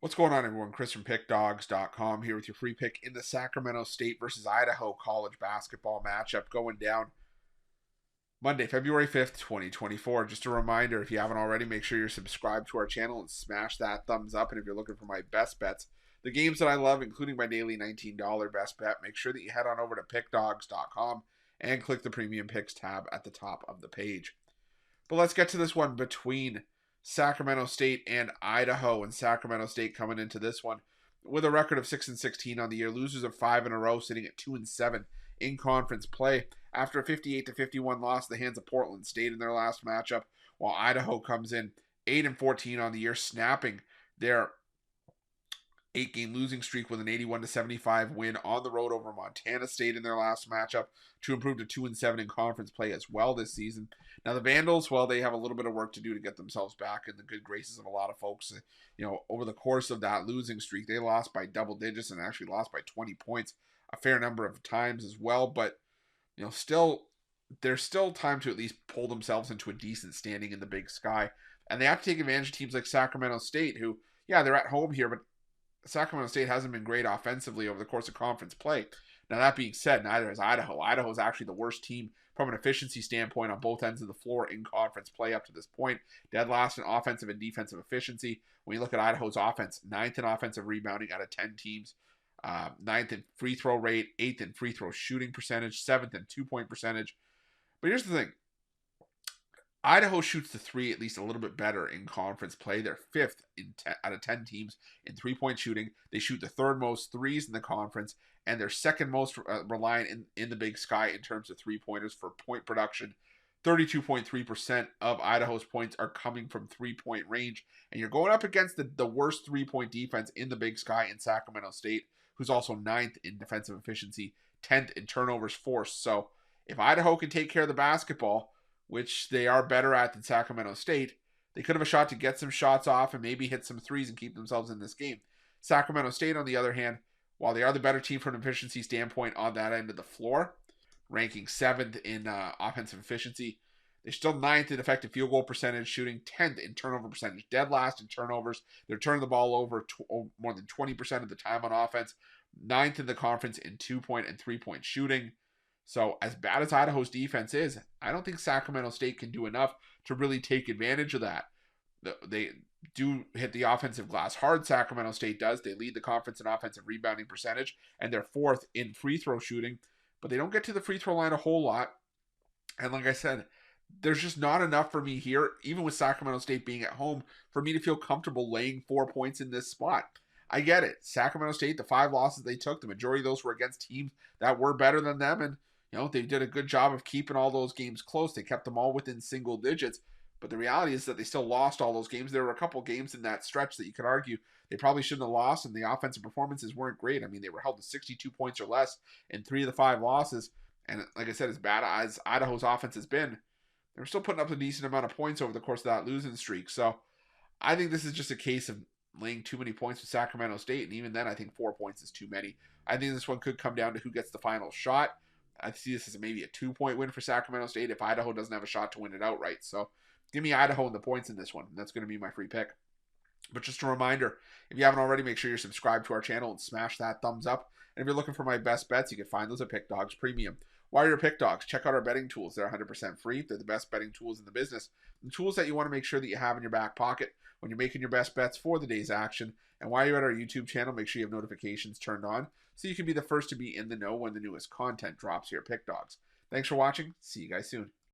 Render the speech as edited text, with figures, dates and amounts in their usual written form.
What's going on, everyone? Chris from PickDogs.com here with your free pick in the Sacramento State versus Idaho college basketball matchup going down Monday, February 5th, 2024. Just a reminder, if you haven't already, make sure you're subscribed to our channel and smash that thumbs up. And if you're looking for my best bets, the games that I love, including my daily $19 best bet, make sure that you head on over to PickDogs.com and click the Premium Picks tab at the top of the page. But let's get to this one between Sacramento State and Idaho. And Sacramento State coming into this one with a record of 6-16 on the year, losers of 5 in a row, sitting at 2-7 in conference play after a 58-51 loss at the hands of Portland State in their last matchup, while Idaho comes in 8-14 on the year, snapping their 8-game losing streak with an 81-75 win on the road over Montana State in their last matchup to improve to 2-7 in conference play as well this season. Now the Vandals, well, they have a little bit of work to do to get themselves back in the good graces of a lot of folks. Over the course of that losing streak, they lost by double digits and actually lost by 20 points a fair number of times as well. But there's still time to at least pull themselves into a decent standing in the Big Sky, and they have to take advantage of teams like Sacramento State, who, yeah, they're at home here, but Sacramento State hasn't been great offensively over the course of conference play. Now, that being said, neither is Idaho. Idaho is actually the worst team from an efficiency standpoint on both ends of the floor in conference play up to this point. Dead last in offensive and defensive efficiency. When you look at Idaho's offense, 9th in offensive rebounding out of 10 teams, 9th in free throw rate, 8th in free throw shooting percentage, 7th in two-point percentage. But here's the thing. Idaho shoots the three at least a little bit better in conference play. They're 5th out of 10 teams in three-point shooting. They shoot the third most threes in the conference, and they're second most reliant in the Big Sky in terms of three-pointers for point production. 32.3% of Idaho's points are coming from three-point range, and you're going up against the worst three-point defense in the Big Sky in Sacramento State, who's also 9th in defensive efficiency, 10th in turnovers forced. So if Idaho can take care of the basketball, which they are better at than Sacramento State, they could have a shot to get some shots off and maybe hit some threes and keep themselves in this game. Sacramento State, on the other hand, while they are the better team from an efficiency standpoint on that end of the floor, ranking 7th in offensive efficiency, they're still 9th in effective field goal percentage, shooting 10th in turnover percentage, dead last in turnovers. They're turning the ball over more than 20% of the time on offense, 9th in the conference in 2-point and 3-point shooting. So as bad as Idaho's defense is, I don't think Sacramento State can do enough to really take advantage of that. They do hit the offensive glass hard, Sacramento State does. They lead the conference in offensive rebounding percentage, and they're 4th in free throw shooting, but they don't get to the free throw line a whole lot. And like I said, there's just not enough for me here, even with Sacramento State being at home, for me to feel comfortable laying 4 points in this spot. I get it. Sacramento State, the 5 losses they took, the majority of those were against teams that were better than them, and they did a good job of keeping all those games close. They kept them all within single digits. But the reality is that they still lost all those games. There were a couple games in that stretch that you could argue they probably shouldn't have lost, and the offensive performances weren't great. I mean, they were held to 62 points or less in 3 of the 5 losses. And like I said, as bad as Idaho's offense has been, they were still putting up a decent amount of points over the course of that losing streak. So I think this is just a case of laying too many points with Sacramento State. And even then, I think 4 points is too many. I think this one could come down to who gets the final shot. I see this as maybe a 2-point win for Sacramento State if Idaho doesn't have a shot to win it outright. So give me Idaho and the points in this one. That's going to be my free pick. But just a reminder, if you haven't already, make sure you're subscribed to our channel and smash that thumbs up. And if you're looking for my best bets, you can find those at Pick Dogs Premium. While you're at Pick Dogs, check out our betting tools. They're 100% free. They're the best betting tools in the business. The tools that you want to make sure that you have in your back pocket when you're making your best bets for the day's action. And while you're at our YouTube channel, make sure you have notifications turned on so you can be the first to be in the know when the newest content drops here at Pick Dogs. Thanks for watching. See you guys soon.